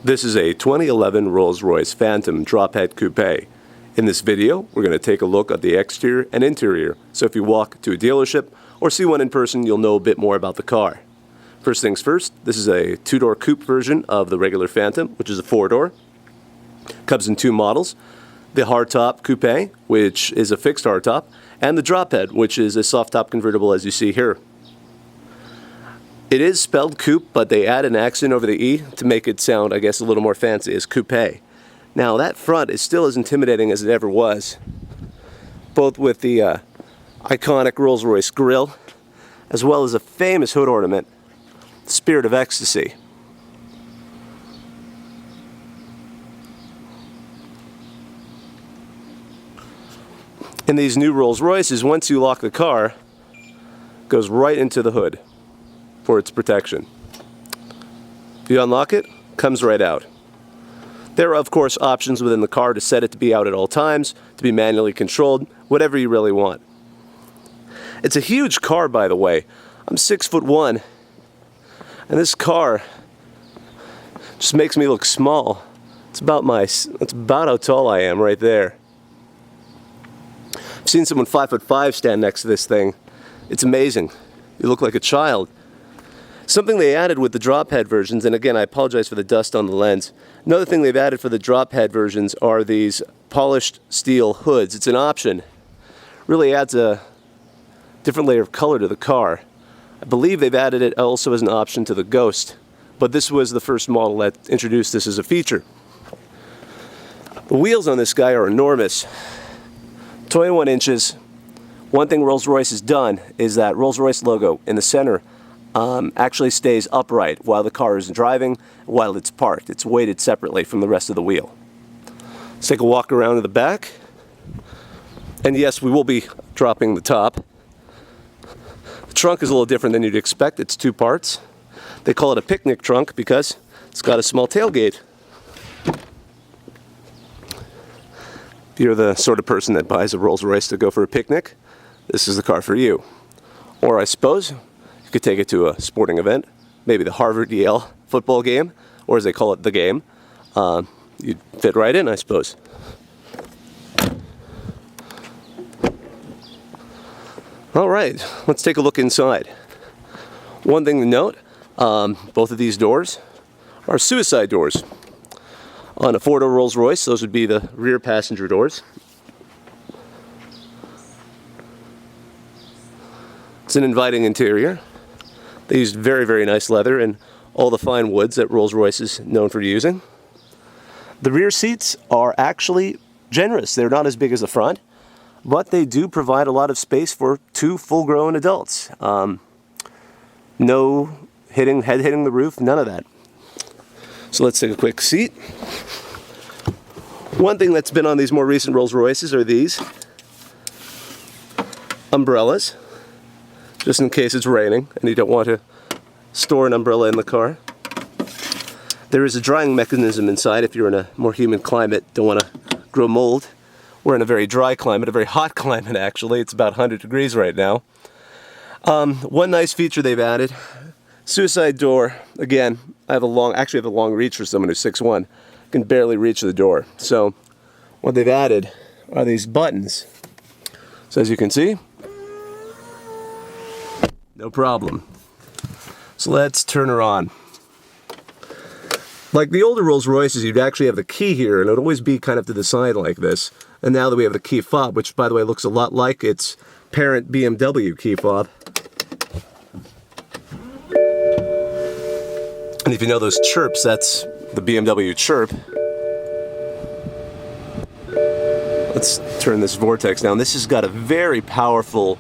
This is a 2011 Rolls-Royce Phantom Drophead Coupé. In this video, we're going to take a look at the exterior and interior, so if you walk to a dealership or see one in person, you'll know a bit more about the car. First things first, this is a two-door coupe version of the regular Phantom, which is a four-door. Comes in two models, the hardtop coupe, which is a fixed hardtop, and the drophead, which is a soft-top convertible as you see here. It is spelled coupe, but they add an accent over the E to make it sound, I guess, a little more fancy as coupé. Now that front is still as intimidating as it ever was, both with the iconic Rolls-Royce grille, as well as a famous hood ornament, Spirit of Ecstasy. In these new Rolls-Royces, once you lock the car, it goes right into the hood for its protection. If you unlock it, it comes right out. There are of course options within the car to set it to be out at all times, to be manually controlled, whatever you really want. It's a huge car, by the way. I'm 6'1", and this car just makes me look small. It's about how tall I am right there. I've seen someone 5'5" stand next to this thing. It's amazing. You look like a child. Something they added with the drophead versions, and again I apologize for the dust on the lens, another thing they've added for the drophead versions are these polished steel hoods. It's an option. Really adds a different layer of color to the car. I believe they've added it also as an option to the Ghost, but this was the first model that introduced this as a feature. The wheels on this guy are enormous. 21 inches. One thing Rolls-Royce has done is that Rolls-Royce logo in the center actually stays upright while the car is driving, while it's parked. It's weighted separately from the rest of the wheel. Let's take a walk around to the back. And yes, we will be dropping the top. The trunk is a little different than you'd expect. It's two parts. They call it a picnic trunk because it's got a small tailgate. If you're the sort of person that buys a Rolls-Royce to go for a picnic, this is the car for you. Or I suppose you could take it to a sporting event, maybe the Harvard-Yale football game, or as they call it, the game. You'd fit right in, I suppose. All right, let's take a look inside. One thing to note, both of these doors are suicide doors. On a four-door Rolls-Royce, those would be the rear passenger doors. It's an inviting interior. They used very, very nice leather and all the fine woods that Rolls-Royce is known for using. The rear seats are actually generous. They're not as big as the front, but they do provide a lot of space for two full-grown adults. No head hitting the roof, none of that. So let's take a quick seat. One thing that's been on these more recent Rolls-Royces are these umbrellas, just in case it's raining and you don't want to store an umbrella in the car. There is a drying mechanism inside if you're in a more humid climate, don't want to grow mold. We're in a very dry climate, a very hot climate actually. It's about 100 degrees right now. One nice feature they've added, suicide door. Again, I have a long reach for someone who's 6'1". Can barely reach the door. So what they've added are these buttons. So as you can see, no problem. So let's turn her on. Like the older Rolls-Royces, you'd actually have the key here, and it would always be kind of to the side like this. And now that we have the key fob, which by the way looks a lot like its parent BMW key fob. And if you know those chirps, that's the BMW chirp. Let's turn this vortex down. This has got a very powerful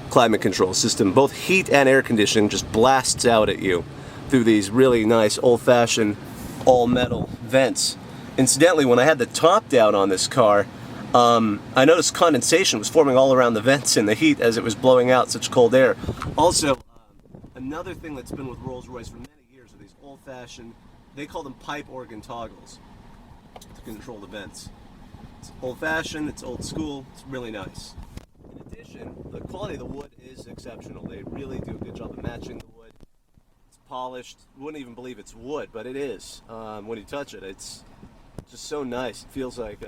climate control system. Both heat and air conditioning just blasts out at you through these really nice old-fashioned all-metal vents. Incidentally, when I had the top down on this car, I noticed condensation was forming all around the vents in the heat as it was blowing out such cold air. Also, another thing that's been with Rolls-Royce for many years are these old-fashioned, they call them pipe organ toggles to control the vents. It's old-fashioned, it's old school, it's really nice. In addition, the quality of the wood is exceptional. They really do a good job of matching the wood. It's polished. Wouldn't even believe it's wood, but it is. When you touch it, it's just so nice. It feels like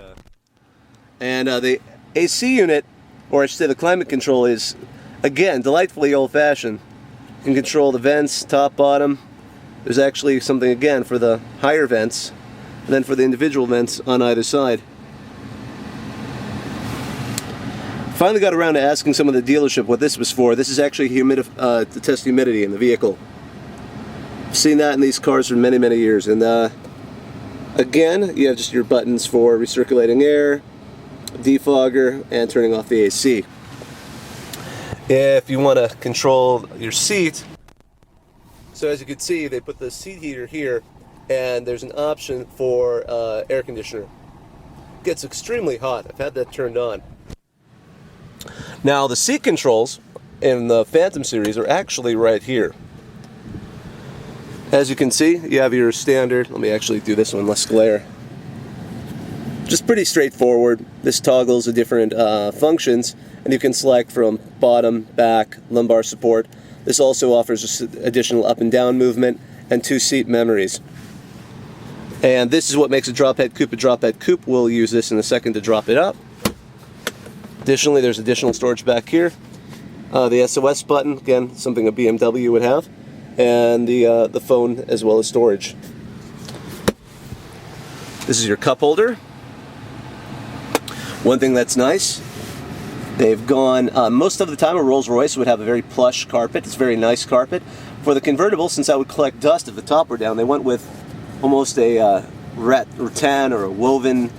and the AC unit, or I should say the climate control, is again delightfully old-fashioned. You can control the vents, top, bottom. There's actually something again for the higher vents, and then for the individual vents on either side. Finally got around to asking some of the dealership what this was for. This is actually to test humidity in the vehicle. I've seen that in these cars for many, many years. And again, you have just your buttons for recirculating air, defogger, and turning off the AC. If you want to control your seat, so as you can see, they put the seat heater here, and there's an option for air conditioner. It gets extremely hot. I've had that turned on. Now the seat controls in the Phantom series are actually right here. As you can see, you have your standard, let me actually do this one, less glare. Just pretty straightforward. This toggles the different functions, and you can select from bottom, back, lumbar support. This also offers just additional up and down movement and 2 seat memories. And this is what makes a Drophead Coupe a Drophead Coupe. We'll use this in a second to drop it up. Additionally, there's additional storage back here. The SOS button, again, something a BMW would have, and the phone as well as storage. This is your cup holder. One thing that's nice, they've gone, most of the time a Rolls-Royce would have a very plush carpet. It's a very nice carpet. For the convertible, since that would collect dust if the top were down, they went with almost a rattan or a woven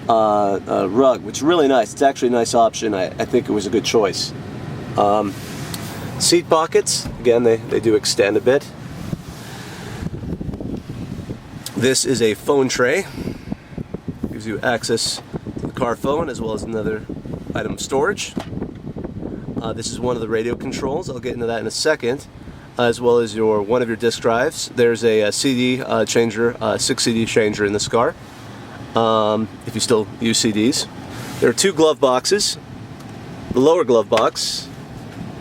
rug, which is really nice. It's actually a nice option. I think it was a good choice. Seat pockets, again, they do extend a bit. This is a phone tray. Gives you access to the car phone as well as another item of storage. This is one of the radio controls. I'll get into that in a second. As well as one of your disc drives. There's a CD changer, 6 CD changer in this car. If you still use CDs. There are 2 glove boxes. The lower glove box,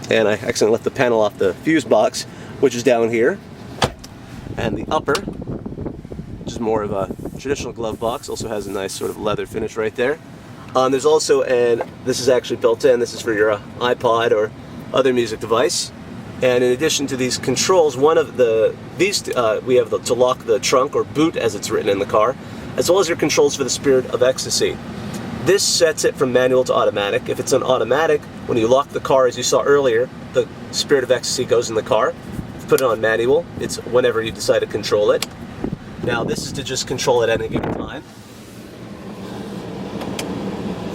and I accidentally left the panel off the fuse box, which is down here. And the upper, which is more of a traditional glove box, also has a nice sort of leather finish right there. There's also this is actually built in, this is for your iPod or other music device. And in addition to these controls, we have to lock the trunk or boot as it's written in the car, as well as your controls for the Spirit of Ecstasy. This sets it from manual to automatic. If it's on automatic, when you lock the car, as you saw earlier, the Spirit of Ecstasy goes in the car. If you put it on manual, it's whenever you decide to control it. Now this is to just control it at any given time.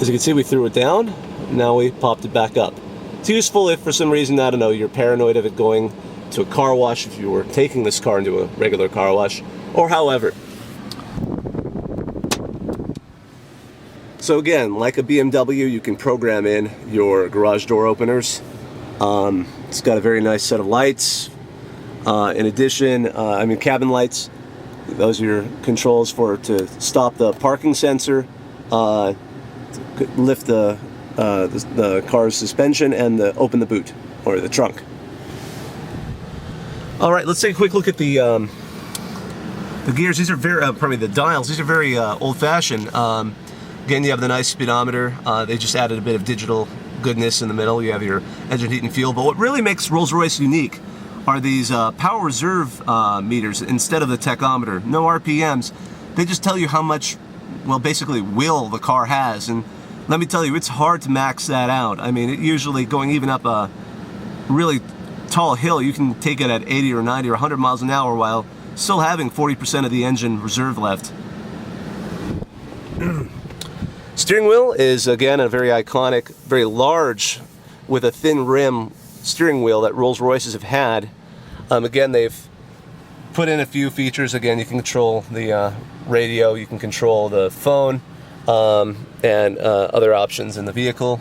As you can see, we threw it down, now we popped it back up. It's useful if for some reason, I don't know, you're paranoid of it going to a car wash, if you were taking this car into a regular car wash, or however. So again, like a BMW, you can program in your garage door openers. It's got a very nice set of lights. In addition, cabin lights. Those are your controls to stop the parking sensor, lift the car's suspension, and open the boot or the trunk. All right, let's take a quick look at the gears. These are the dials. These are very old-fashioned. Again, you have the nice speedometer. They just added a bit of digital goodness in the middle. You have your engine heat and fuel. But what really makes Rolls-Royce unique are these power reserve meters instead of the tachometer. No RPMs. They just tell you how much, well, basically will the car has. And let me tell you, it's hard to max that out. I mean, usually going even up a really tall hill, you can take it at 80 or 90 or 100 miles an hour while still having 40% of the engine reserve left. Steering wheel is, again, a very iconic, very large, with a thin rim steering wheel that Rolls-Royces have had. Again, they've put in a few features. Again, you can control the radio, you can control the phone, and other options in the vehicle.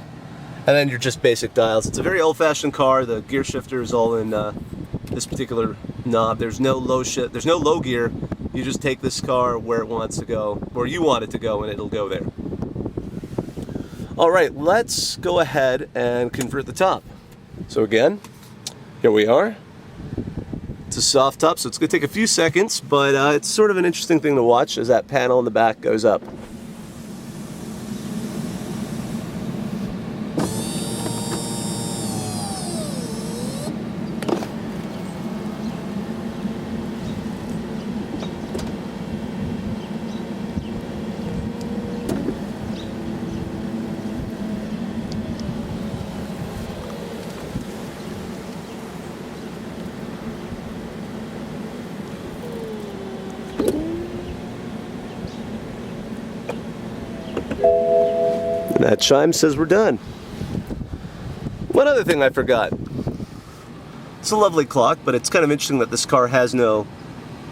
And then your just basic dials. It's a very old-fashioned car. The gear shifter is all in this particular knob. There's no low gear. You just take this car where it wants to go, where you want it to go, and it'll go there. All right, let's go ahead and convert the top. So again, here we are. It's a soft top, so it's going to take a few seconds, but it's sort of an interesting thing to watch as that panel in the back goes up. And that chime says we're done. One other thing I forgot. It's a lovely clock, but it's kind of interesting that this car has no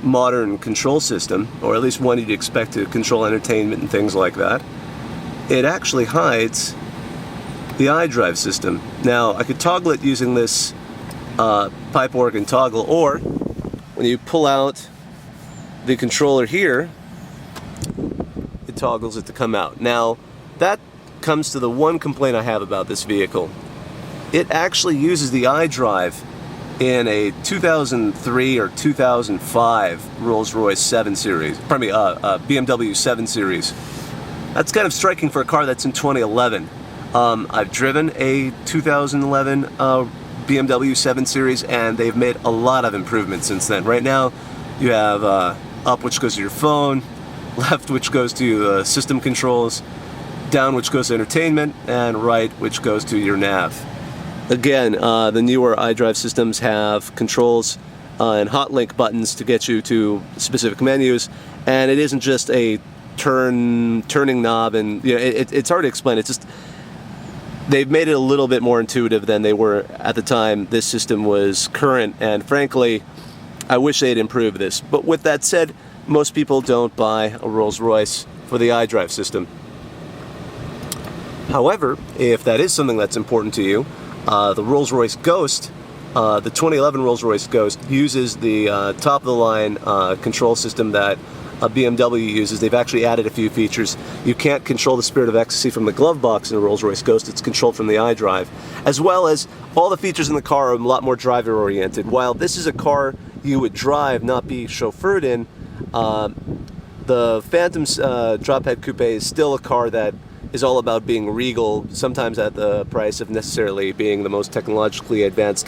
modern control system, or at least one you'd expect to control entertainment and things like that. It actually hides the iDrive system. Now, I could toggle it using this pipe organ toggle, or when you pull out the controller here, it toggles it to come out. Now, that comes to the one complaint I have about this vehicle. It actually uses the iDrive in a 2003 or 2005 Rolls-Royce 7 Series, pardon me, BMW 7 Series. That's kind of striking for a car that's in 2011. I've driven a 2011 BMW 7 Series, and they've made a lot of improvements since then. Right now, you have up, which goes to your phone, left, which goes to system controls, down, which goes to entertainment, and right, which goes to your nav. Again, the newer iDrive systems have controls and hot link buttons to get you to specific menus, and it isn't just a turning knob, and you know, it's hard to explain. It's just they've made it a little bit more intuitive than they were at the time this system was current, and frankly, I wish they'd improved this. But with that said, most people don't buy a Rolls-Royce for the iDrive system. However, if that is something that's important to you, the Rolls-Royce Ghost, the 2011 Rolls-Royce Ghost, uses the top-of-the-line control system that BMW uses. They've actually added a few features. You can't control the Spirit of Ecstasy from the glove box in a Rolls-Royce Ghost. It's controlled from the iDrive. As well as all the features in the car are a lot more driver-oriented. While this is a car you would drive, not be chauffeured in, the Phantom Drophead Coupé is still a car that is all about being regal, sometimes at the price of necessarily being the most technologically advanced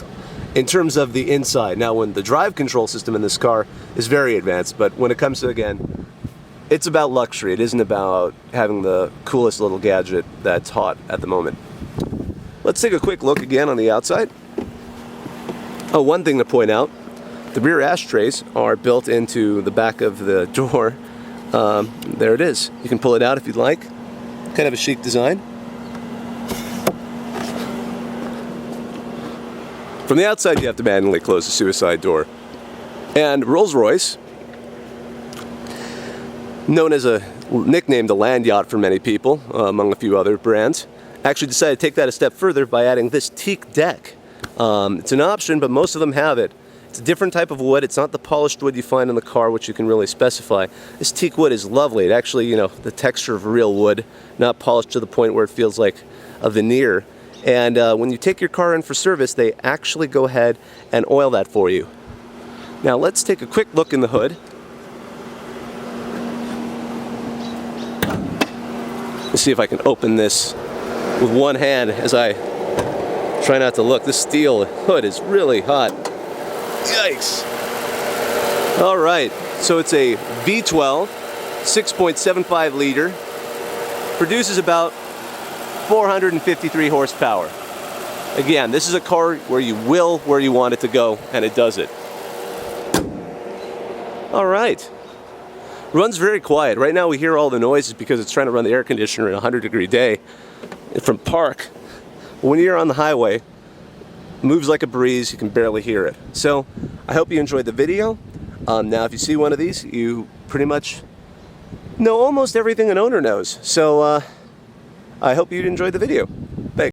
in terms of the inside. Now, when the drive control system in this car is very advanced, but when it comes to, again, it's about luxury. It isn't about having the coolest little gadget that's hot at the moment. Let's take a quick look again on the outside. Oh, one thing to point out, the rear ashtrays are built into the back of the door. There it is. You can pull it out if you'd like. Kind of a chic design. From the outside, you have to manually close the suicide door. And Rolls-Royce, known as a nickname, the land yacht for many people, among a few other brands, actually decided to take that a step further by adding this teak deck. It's an option, but most of them have it. It's a different type of wood. It's not the polished wood you find in the car, which you can really specify. This teak wood is lovely. It actually, you know, the texture of real wood, not polished to the point where it feels like a veneer. And when you take your car in for service, they actually go ahead and oil that for you. Now let's take a quick look in the hood. Let's see if I can open this with one hand as I try not to look. This steel hood is really hot. Yikes! All right, so it's a V12, 6.75 liter, produces about 453 horsepower. Again, this is a car where you will where you want it to go, and it does it. All right, runs very quiet. Right now we hear all the noises because it's trying to run the air conditioner in a 100-degree day from park. When you're on the highway, moves like a breeze, you can barely hear it. So I hope you enjoyed the video. Now if you see one of these, you pretty much know almost everything an owner knows. So I hope you enjoyed the video.